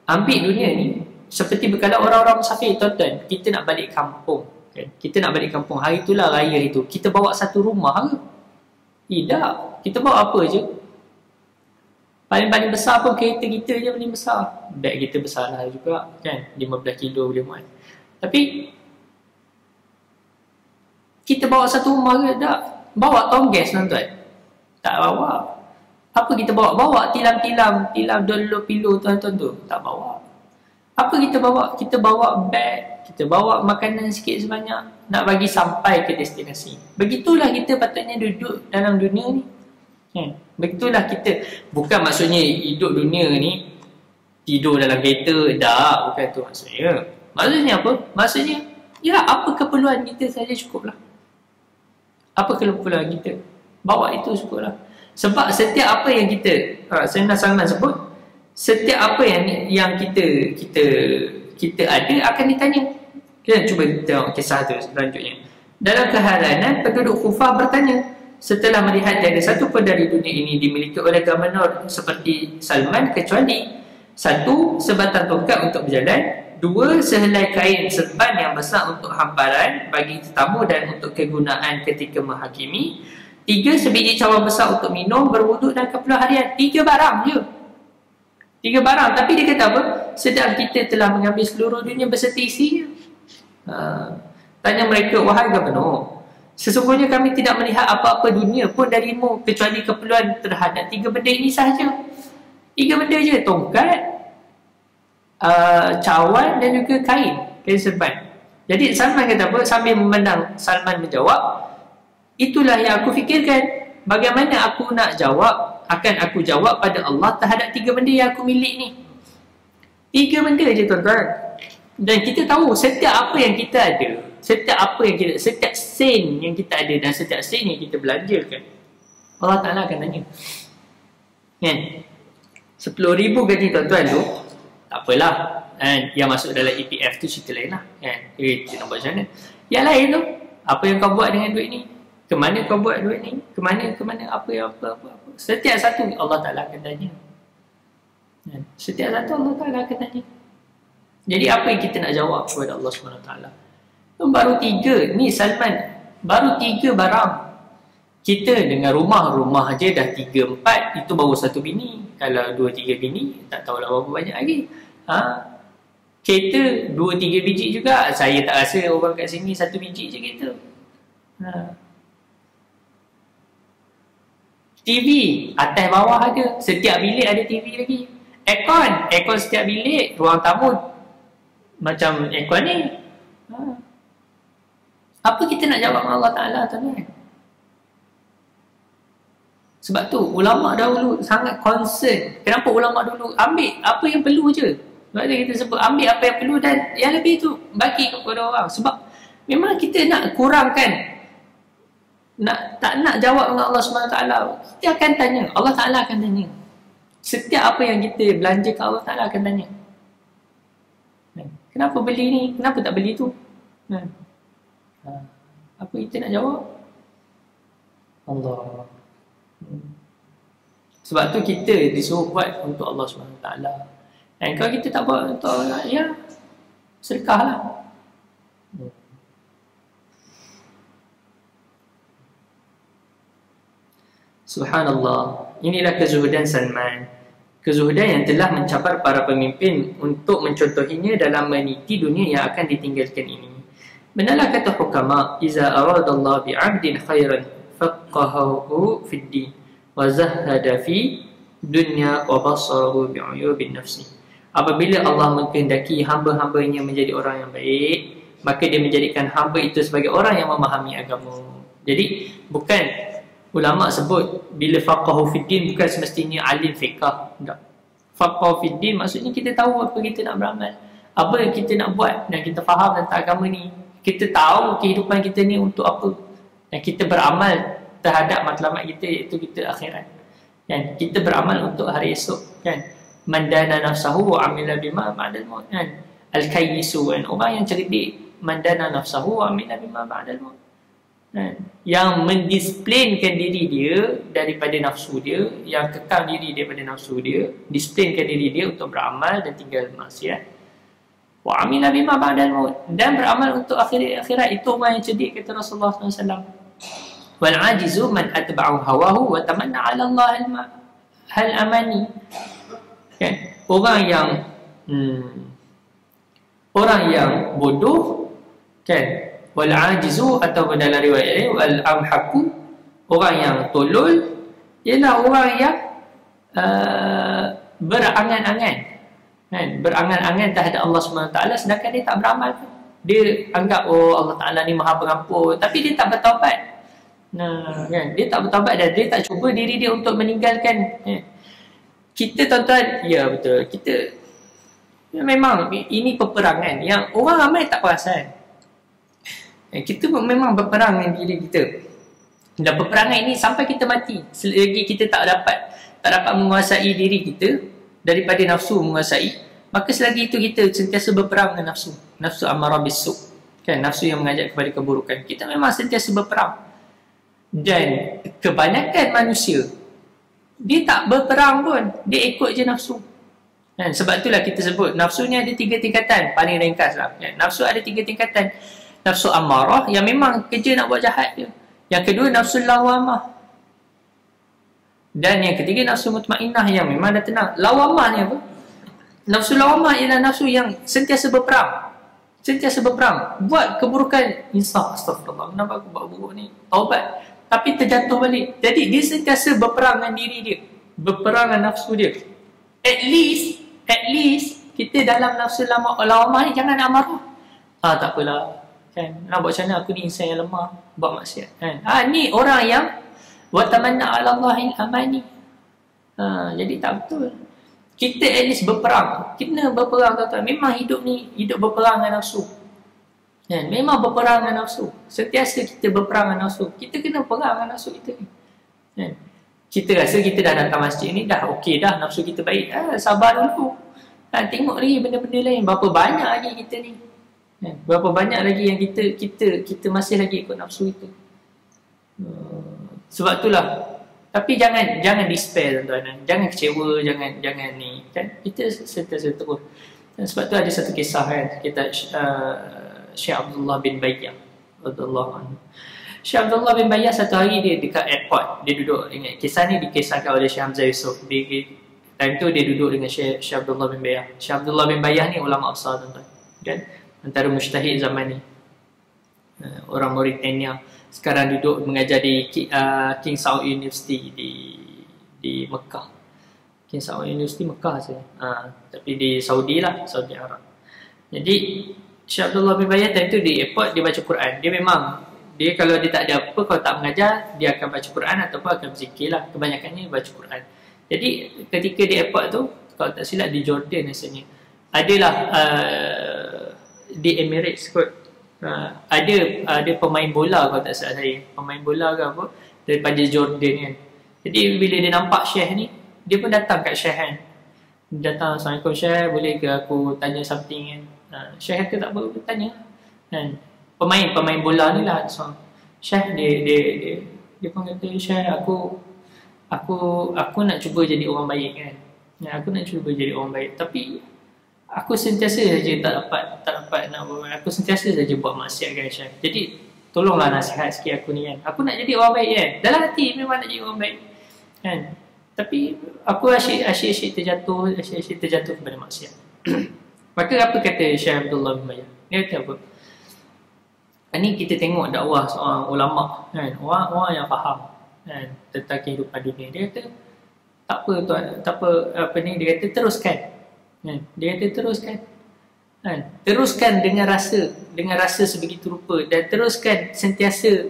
ambil dunia ni seperti bekalan orang-orang musafir. Tuan-tuan, kita nak balik kampung kan? Kita nak balik kampung, hari itulah raya itu, kita bawa satu rumah ke? Tidak, kita bawa apa je? Paling besar pun kereta kita je paling besar. Beg kita besar lah juga kan, 15 kilo boleh muat. Tapi kita bawa satu rumah ke? Tak. Bawa tong gas tuan-tuan? Tak bawa. Apa kita bawa? Bawa tilam dolo pilu tuan-tuan tu? Tak bawa. Apa kita bawa? Kita bawa beg, kita bawa makanan sikit sebanyak nak bagi sampai ke destinasi. Begitulah kita patutnya duduk dalam dunia ni. Begitulah kita. Bukan maksudnya hidup dunia ni tidur dalam kereta. Tak, bukan tu maksudnya. Maksudnya apa? Maksudnya ya, apa keperluan kita saja cukuplah. Apa keperluan kita? Bawa itu cukuplah. Sebab setiap apa yang kita, Sayyidina Salman sebut, setiap apa yang kita ada akan ditanya. Kita cuba tengok kisah tu selanjutnya. Dalam keharanan, penduduk Kufah bertanya, setelah melihat tiada satu pun dari dunia ini dimiliki oleh gubernur seperti Salman kecuali 1. Sebatang tongkat untuk berjalan, 2. Sehelai kain serban yang besar untuk hamparan bagi tetamu dan untuk kegunaan ketika menghakimi, 3. Sebiji cawan besar untuk minum, berwuduk dan keperluan harian. 3 barang je. 3 barang. Tapi dia kata apa? Sedang kita telah mengambil seluruh dunia beserta isinya. Tanya mereka, wahai gubernur, sesungguhnya kami tidak melihat apa-apa dunia pun darimu kecuali keperluan terhadap 3 benda ini sahaja. 3 benda je. Tongkat, cawan dan juga kain serban. Jadi Salman kata apa? Sambil memandang Salman menjawab, itulah yang aku fikirkan. Bagaimana aku nak jawab? Akan aku jawab pada Allah terhadap 3 benda yang aku milik ni. 3 benda je tuan-tuan. Dan kita tahu setiap apa yang kita ada, setiap sen yang kita ada dan setiap sen yang kita belanjakan, Allah Ta'ala akan tanya. Kan? 10,000 gaji tuan-tuan tu, tak apalah. Yang masuk dalam EPF tu cerita lain lah. Kan? Kita nak buat macam mana? Yang lain tu, apa yang kau buat dengan duit ni? Kemana kau buat duit ni? Kemana, apa. Setiap satu Allah Ta'ala akan tanya. Setiap satu Allah Ta'ala akan tanya. Jadi apa yang kita nak jawab kepada Allah SWT? Baru 3. Ni Salman, baru 3 barang. Kita dengan rumah je dah 3-4. Itu baru 1 bini. Kalau 2-3 bini, tak tahulah berapa banyak lagi. Kereta 2-3 biji juga. Saya tak rasa orang kat sini 1 biji je kereta. TV atas bawah ada. Setiap bilik ada TV lagi. Aircon setiap bilik. Ruang tamu macam aircon ni. Apa kita nak jawab dengan Allah Ta'ala tuan-tuan? Sebab tu ulama dahulu sangat concern. Kenapa ulama dulu ambil apa yang perlu je? Sebab tu kita sebut ambil apa yang perlu dan yang lebih tu bagi kepada orang. Sebab memang kita nak kurangkan, tak nak jawab dengan Allah SWT. Kita akan tanya, Allah Ta'ala akan tanya. Setiap apa yang kita belanjakan, Allah Ta'ala akan tanya. Kenapa beli ni? Kenapa tak beli tu? Apa kita nak jawab? Allah. Sebab tu kita disuruh buat untuk Allah SWT. Dan kalau kita tak buat untuk Allah, ya sedekahlah. Subhanallah. Inilah kezuhudan Salman. Kezuhudan yang telah mencabar para pemimpin untuk mencontohinya dalam meniti dunia yang akan ditinggalkan ini. Benarlah kata hukama, iza aradallah bi'abdin khairan faqahahu fid din wa zahhada fi dunya wa basarahu bi'uyubin nafsi. Apabila Allah mengkehendaki hamba-hambanya menjadi orang yang baik, maka dia menjadikan hamba itu sebagai orang yang memahami agama. Jadi bukan ulama sebut bila faqahu fiddin bukan semestinya alim fiqh. Tak. Faqahu fiddin maksudnya kita tahu apa kita nak beramal, apa yang kita nak buat, dan kita faham tentang agama ni. Kita tahu kehidupan kita ni untuk apa, dan kita beramal terhadap matlamat kita, iaitu kita akhirat. Kan? Kita beramal untuk hari esok. Kan? Man dana nafsahu wa amila bima ba'dal maut. Kan? Al-kayyisu, kan? Orang yang cerdik, man dana nafsahu wa amila bima ba'dal maut. Yang mendisiplinkan diri dia daripada nafsu dia, yang kekal diri daripada nafsu dia, disiplinkan diri dia untuk beramal dan tinggal maksiat. Wa amila bima ba'dal maut, dan beramal untuk akhirat. Itu orang yang cerdik, kata Rasulullah SAW. Wal ajizu man atba'u hawahu wa tamanna 'ala Allah hal amani. Kan? Orang yang bodoh, kan? Wal ajizu, atau dalam riwayat ini wal amhaku, orang yang tolol ialah orang yang berangan-angan, kan? Berangan-angan terhadap Allah SWT, sedangkan dia tak beramal. Dia anggap Allah Ta'ala ni maha pengampun, tapi dia tak bertaubat. Kan? Dia tak bertaubat dan dia tak cuba diri dia untuk meninggalkan. Kita tuan-tuan, ya betul, kita memang ini peperangan yang orang ramai tak perasan. Kita memang berperang dengan diri kita, dan peperangan ini sampai kita mati. Selagi kita tak dapat menguasai diri kita daripada nafsu menguasai, maka selagi itu kita sentiasa berperang dengan nafsu amarah bisu, kan? Nafsu yang mengajak kepada keburukan. Kita memang sentiasa berperang. Dan kebanyakan manusia, dia tak berperang pun, dia ikut je nafsu. Kan? Sebab itulah kita sebut nafsu ni ada 3 tingkatan. Paling ringkas lah, kan? Nafsu ada 3 tingkatan. Nafsu amarah yang memang kerja nak buat jahat je. Yang kedua nafsu lawamah. Dan yang ketiga nafsu mutmainnah yang memang dah tenang. Lawamah ni apa? Nafsu lawamah ialah nafsu yang sentiasa berperang. Sentiasa berperang. Buat keburukan, insaf, astagfirullah, kenapa aku buat buruk ni? Taubat. Tapi terjatuh balik. Jadi dia sentiasa berperang dengan diri dia. Berperang dengan nafsu dia. At least kita dalam nafsu lawamah ni jangan amarah. Tak apalah. Kan? Nak buat macam mana, aku ni insan yang lemah, buat maksiat. Kan? Ni orang yang wa tamanna 'ala Allahil amani. Jadi tak betul. Kita at least berperang. Kita berperang, tuan-tuan. Memang hidup ni hidup berperang dengan nafsu. Kan? Memang berperang dengan nafsu. Sentiasa kita berperang dengan nafsu. Kita kena perang dengan nafsu kita ni. Kan? Kita rasa kita dah datang masjid ni dah okey dah, nafsu kita baik. Sabar dulu. Tengok lagi benda-benda lain. Berapa banyak lagi kita ni. Berapa banyak lagi yang kita masih lagi ikut nafsu itu. Sebab itulah. Tapi jangan despair, tuan-tuan. Jangan kecewa, jangan ni, kan? Kita sentiasa terus. Dan sebab tu ada satu kisah, kan, kita Syekh Abdullah bin Bayyah radhiyallahu anhu. Syekh Abdullah bin Bayyah satu hari dia dekat airport, dia duduk. Ingat kisah ni dikisahkan oleh Syekh Hamzah Yusof. Time tu dia duduk dengan Syekh Abdullah bin Bayyah. Syekh Abdullah bin Bayyah ni ulama besar, tuan-tuan, kan? Antara mujtahid zaman ni, orang Mauritania. Sekarang duduk mengajar di King Saud University di Mekah. King Saud University Mekah saja. Tapi di Saudi lah, Saudi Arab. Jadi Syekh Abdullah bin Bayyah time tu di airport dia baca Quran. Dia memang Dia kalau dia tak ada apa, kalau tak mengajar, dia akan baca Quran ataupun akan berzikir lah. Kebanyakannya baca Quran. Jadi ketika di airport tu, kalau tak silap di Jordan rasanya, adalah di Emirates kot, ada pemain bola kalau tak silap saya, pemain bola ke apa daripada Jordan kan. Jadi bila dia nampak Syekh ni, dia pun datang kat Syekh kan. Dia datang, Assalamualaikum Syekh, boleh ke aku tanya something kan. Syekh kata tak apa, tanya kan. Pemain bola ni lah, so, Syekh dia pun kata, Syekh aku nak cuba jadi orang baik kan. Aku nak cuba jadi orang baik, tapi aku sentiasa saja tak dapat nak buat. Aku sentiasa saja buat maksiat kan Syekh. Jadi tolonglah nasihat sikit aku ni kan. Aku nak jadi orang baik kan. Dalam hati memang nak jadi orang baik kan. Tapi aku asyik terjatuh kepada maksiat. Maka apa kata Syekh Abdullah bin Maya? Dia kata apa? Ini kita tengok dakwah seorang ulama kan, orang yang faham kan tentang kehidupan dunia. Dia kata tak apa tuan, dia kata teruskan kan. Dia kata teruskan kan. Teruskan dengan rasa sebegitu rupa, dan teruskan sentiasa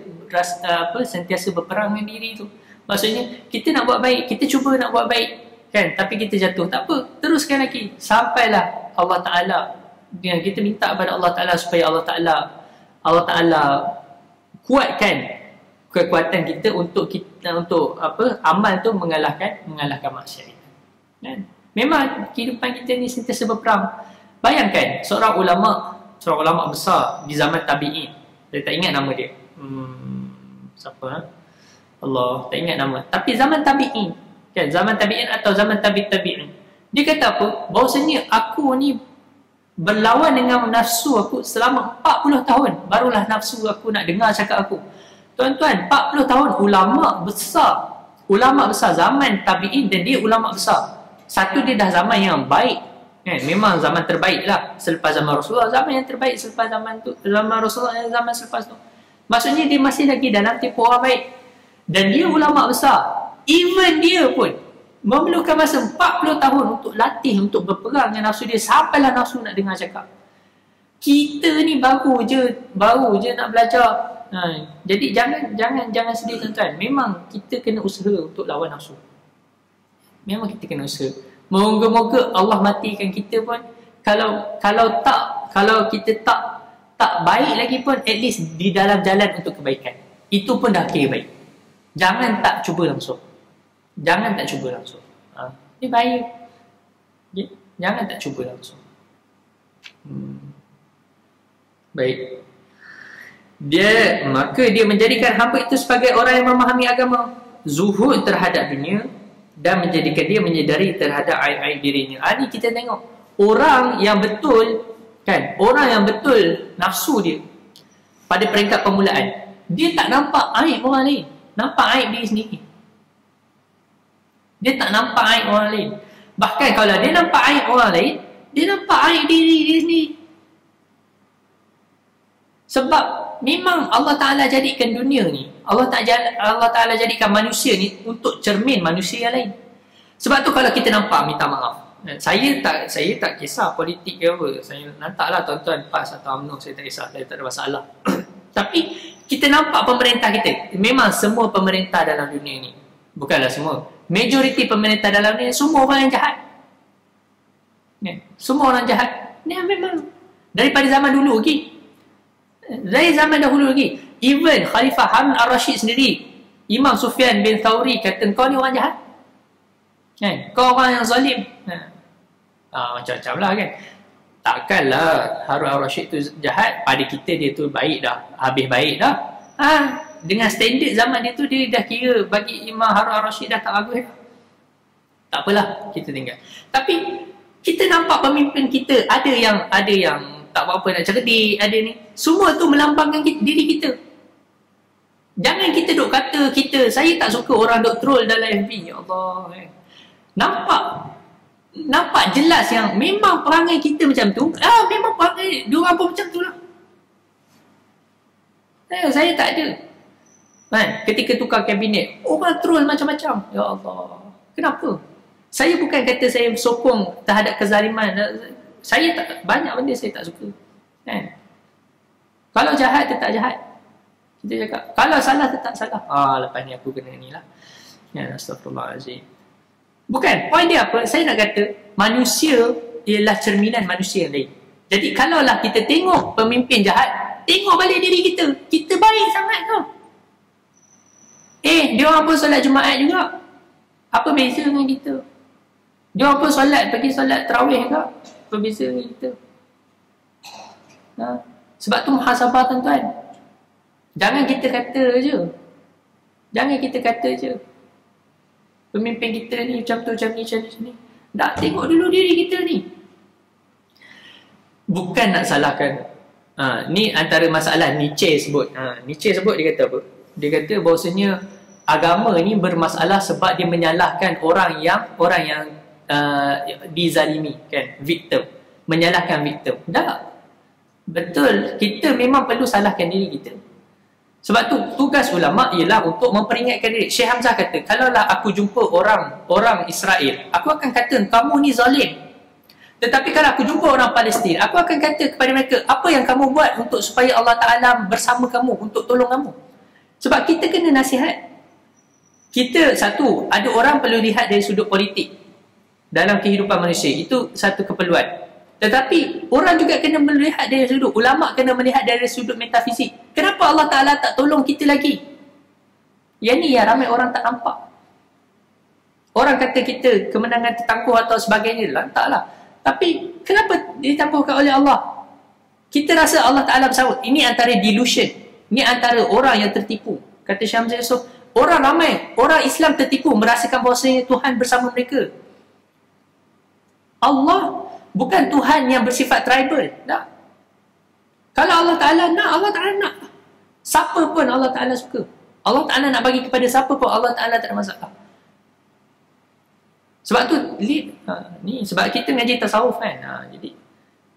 berperang dengan diri tu. Maksudnya kita nak buat baik, kita cuba nak buat baik kan, tapi kita jatuh, tak apa, teruskan lagi sampailah Allah Ta'ala, kita minta kepada Allah Ta'ala supaya Allah Ta'ala kuatkan kekuatan kita untuk amal tu mengalahkan maksiat kan. Memang kehidupan kita ni sentiasa berperang. Bayangkan seorang ulama besar di zaman tabi'in. Saya tak ingat nama dia. Siapa? Allah, tak ingat nama. Tapi zaman tabi'in kan, zaman tabi'in atau zaman tabi'in. Dia kata apa? Bahawasanya aku ni berlawan dengan nafsu aku selama 40 tahun. Barulah nafsu aku nak dengar cakap aku. Tuan-tuan, 40 tahun ulama besar zaman tabi'in, dan dia ulama besar. Satu, dia dah zaman yang baik kan? Memang zaman terbaik lah selepas zaman Rasulullah. Zaman yang terbaik selepas zaman tu, zaman Rasulullah, zaman selepas tu. Maksudnya dia masih lagi dalam tipu orang baik. Dan dia ulama besar. Even dia pun memerlukan masa 40 tahun untuk latih, untuk berperang dengan nafsu dia, sampailah nafsu nak dengar cakap. Kita ni baru je nak belajar. Jadi jangan sedih tuan-tuan. Memang kita kena usaha untuk lawan nafsu. Memang kita kena usaha. Moga-moga Allah matikan kita pun, kalau kita tak baik lagi pun, at least di dalam jalan untuk kebaikan. Itu pun dah kira baik. Jangan tak cuba langsung. Ini baik. Jangan tak cuba langsung. Baik. Maka dia menjadikan hamba itu sebagai orang yang memahami agama, zuhud terhadap dunia, dan menjadikan dia menyedari terhadap aib-aib dirinya. Ini kita tengok orang yang betul kan, orang yang betul nafsu dia pada peringkat permulaan, dia tak nampak aib orang lain, nampak aib diri sendiri. Dia tak nampak aib orang lain. Bahkan kalau dia nampak aib orang lain, dia nampak aib diri dia sendiri. Sebab memang Allah Ta'ala jadikan dunia ni, Allah Ta'ala jadikan manusia ni untuk cermin manusia yang lain. Sebab tu kalau kita nampak, minta maaf, saya tak kisah politik ke apa, saya nantaklah tuan-tuan PAS atau UMNO, saya tak kisah, saya tak ada masalah. Tapi kita nampak pemerintah kita, memang semua pemerintah dalam dunia ni, bukanlah semua, majoriti pemerintah dalam dunia, semua orang yang jahat. Semua orang jahat. Ni memang daripada zaman dulu lagi. Dari zaman dahulu lagi. Even Khalifah Harun al-Rashid sendiri, Imam Sufyan bin Thawri kata, kau ni orang jahat kan? Kau orang yang zalim. Macam-macam lah kan. Takkanlah Harun al-Rashid tu jahat, pada kita dia tu baik dah, habis baik dah. Dengan standard zaman dia tu, dia dah kira bagi Imam Harun al-Rashid dah tak bagus dah. Tak apalah, kita tinggal. Tapi kita nampak pemimpin kita, ada yang tak apa-apa nak cerdik, ada ni. Semua tu melambangkan diri kita. Jangan kita duk kata saya tak suka orang duk troll dalam FB. Ya Allah. Nampak jelas yang memang perangai kita macam tu. Memang perangai diorang pun macam tu lah. Saya tak ada. Ketika tukar kabinet, orang troll macam-macam. Ya Allah. Kenapa? Saya bukan kata saya sokong terhadap kezaliman. Saya tak, banyak benda saya tak suka kan? Kalau jahat, tetap jahat Kita cakap, kalau salah tetap salah. Lepas ni aku kena ni lah. Ya, astagfirullahaladzim. Bukan, point dia apa? Saya nak kata, manusia ialah cerminan manusia yang lain. Jadi kalaulah kita tengok pemimpin jahat, tengok balik diri kita. Kita baik sangat ke? Dia orang pun solat Jumaat juga. Apa beza dengan kita? Dia orang pun solat, pergi solat tarawih ke? Apa beza dengan kita? Sebab tu muhasabah tuan-tuan. Jangan kita kata je. Jangan kita kata je. Pemimpin kita ni macam tu, macam ni. Tak, tengok dulu diri kita ni. Bukan nak salahkan. Ni antara masalah Nietzsche sebut. Nietzsche sebut, dia kata apa? Dia kata bahawasanya agama ni bermasalah sebab dia menyalahkan orang yang dizalimi, kan? Victim. Menyalahkan victim. Tak. Betul. Kita memang perlu salahkan diri kita. Sebab tu tugas ulama' ialah untuk memperingatkan diri. Syekh Hamzah kata, kalaulah aku jumpa orang Israel, aku akan kata kamu ni zalim. Tetapi kalau aku jumpa orang Palestin, aku akan kata kepada mereka, apa yang kamu buat untuk supaya Allah Ta'ala bersama kamu, untuk tolong kamu. Sebab kita kena nasihat. Kita, satu, ada orang perlu lihat dari sudut politik dalam kehidupan manusia. Itu satu keperluan. Tetapi orang juga kena melihat dari sudut, ulama' kena melihat dari sudut metafizik. Kenapa Allah Ta'ala tak tolong kita lagi? Yang ni yang ramai orang tak nampak. Orang kata kita kemenangan tertangguh atau sebagainya, lantaklah. Tapi kenapa ditangguhkan oleh Allah? Kita rasa Allah Ta'ala bersawut. Ini antara delusion. Ini antara orang yang tertipu. Kata Syekh Hamzah Yusof, orang ramai, orang Islam tertipu, merasakan bahawasanya Tuhan bersama mereka. Allah bukan Tuhan yang bersifat tribal. Tak. Kalau Allah Ta'ala nak, Allah Ta'ala nak. Siapa pun Allah Ta'ala suka. Allah Ta'ala nak bagi kepada siapa pun, Allah Ta'ala tak ada masalah. Sebab tu, ni sebab kita ngaji tasawuf kan. Jadi,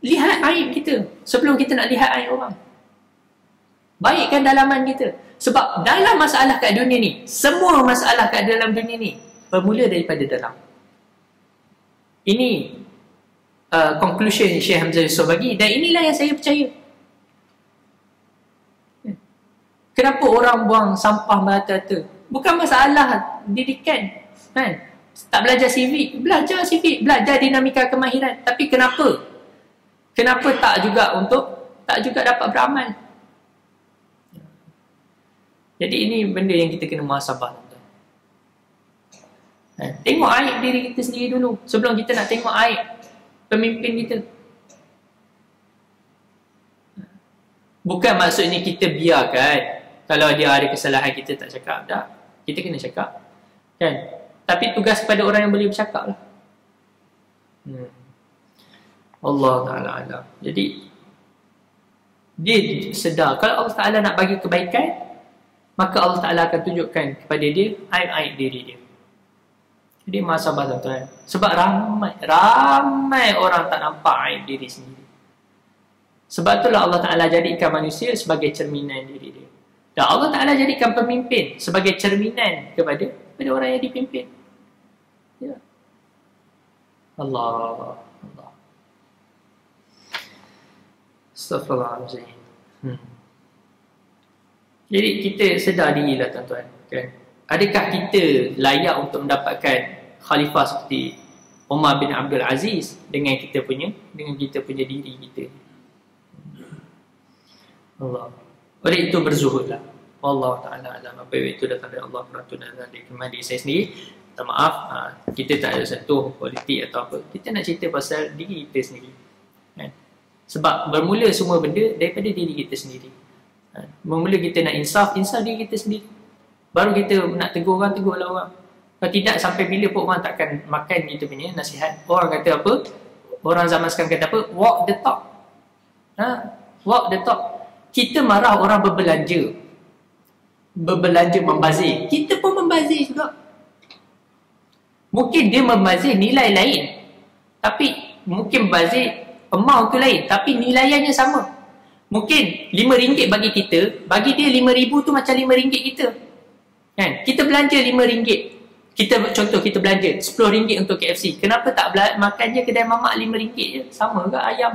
lihat aib kita sebelum kita nak lihat aib orang. Baikkan dalaman kita. Sebab dalam masalah kat dunia ni, semua masalah kat dalam dunia ni, bermula daripada dalam. Ini conclusion Syekh Hamzah Yusof bagi, dan inilah yang saya percaya. Kenapa orang buang sampah merata-rata? Bukan masalah didikan, kan? Tak belajar civic, belajar dinamika kemahiran. Tapi kenapa tak juga dapat beramal? Jadi ini benda yang kita kena muhasabah. Tengok aib diri kita sendiri dulu sebelum kita nak tengok aib pemimpin kita. Bukan maksudnya kita biarkan kalau dia ada kesalahan kita tak cakap. Tak. Kita kena cakap. Kan? Tapi tugas kepada orang yang boleh bercakap lah. Allah Ta'ala alam. Jadi dia sedar kalau Allah Ta'ala nak bagi kebaikan, maka Allah Ta'ala akan tunjukkan kepada dia aib-aib diri dia. Jadi muhasabah tuan-tuan. Sebab ramai orang tak nampak aib diri sendiri. Sebab itulah Allah Ta'ala jadikan manusia sebagai cerminan diri dia. Dan Allah Ta'ala jadikan pemimpin sebagai cerminan kepada orang yang dipimpin. Ya. Allah. Astaghfirullahaladzim. Jadi kita sedar dirilah tuan-tuan, kan? Adakah kita layak untuk mendapatkan khalifah seperti Umar bin Abdul Aziz dengan kita punya diri kita? Allah. Oleh itu berzuhudlah. Allah Ta'ala alam. Apa itu datang dari Allah, peraturan dari kemandi saya sendiri. Minta maaf, kita tak ada sentuh politik atau apa. Kita nak cerita pasal diri kita sendiri, kan? Sebab bermula semua benda daripada diri kita sendiri. Bermula kita nak insaf diri kita sendiri. Baru kita nak tegur orang, tegurlah orang. Kalau tidak, sampai bila pun orang takkan makan kita punya nasihat. Orang kata apa? Orang zaman sekarang kata apa? Walk the talk. Walk the talk. Kita marah orang berbelanja membazir. Kita pun membazir juga. Mungkin dia membazir nilai lain, tapi mungkin membazir amount tu lain, tapi nilaiannya sama. Mungkin RM5 bagi kita, bagi dia RM5,000 tu macam RM5 kita. Kan? Kita belanja RM5. Contoh kita belanja RM10 untuk KFC. Kenapa tak makan je kedai mamak RM5 je? Sama ke ayam?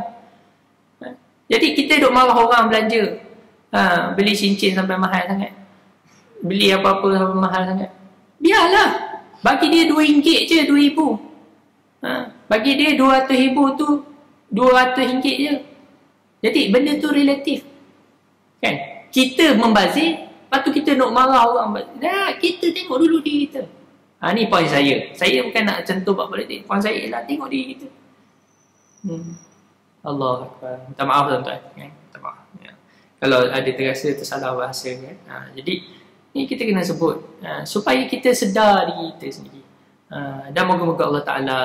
Jadi kita duk marah orang belanja. Beli cincin sampai mahal sangat, beli apa-apa sampai mahal sangat, biarlah. Bagi dia RM2 je, RM2,000. Bagi dia RM200,000 tu RM200 je. Jadi benda tu relatif, kan? Kita membazir, lepas tu kita nak marah orang. Dah, kita tengok dulu diri kita. Ni poin saya. Saya bukan nak contoh bab politik. Poin saya ialah tengok diri kita. Allah Akbar. Minta maaf tuan-tuan, kan? Minta maaf. Ya. Kalau ada terasa tersalah bahasa, kan? Jadi ni kita kena sebut supaya kita sedar diri kita sendiri. Dan moga-moga Allah Ta'ala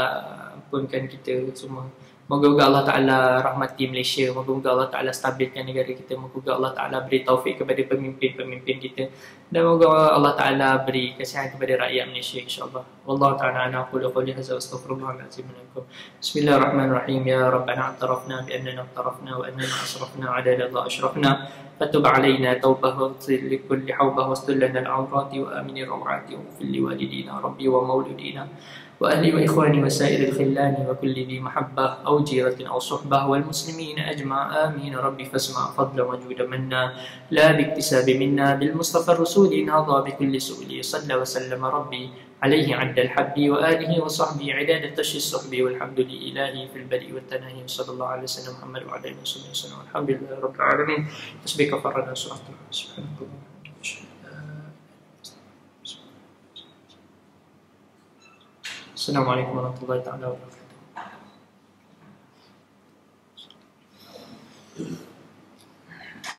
ampunkan kita semua. Moga-moga Allah Ta'ala rahmati Malaysia. Moga-moga Allah Ta'ala stabilkan negara kita. Moga-moga Allah Ta'ala beri taufik kepada pemimpin-pemimpin kita. Dan moga Allah Ta'ala beri kasihan kepada rakyat Malaysia, insyaAllah. Wallahu ta'ala ana aqulu qawli hadza wa astaghfirullahalazim lakum. Bismillahirrahmanirrahim. Ya Rabbana a'tarafna bi annana a'tarafna wa annana asrafna adada Allah ashrafna. Fatub alaina tawbah wa ghfir li kulli hawbah wa stul lana al-awrati wa amini rawati wa fil li walidina rabbi wa mauludina وأهلي وإخواني وسائر الخلان وكل ذي محبة أو جيرة أو صحبة والمسلمين أجمع آمين ربي فاسمع فضلا وجودا منا لا باكتساب منا بالمصطفى الرسول نهضى بكل سؤل صلى وسلم ربي عليه عد الحب وآله وصحبه عداد تشي الصحب والحمد لله في البدء والتناهي صلى الله عليه وسلم محمد وعلى آله وصحبه وسلم والحمد لله رب العالمين. تسبيك فرنا سورة سبحانك اللهم. Assalamualaikum warahmatullahi wabarakatuh.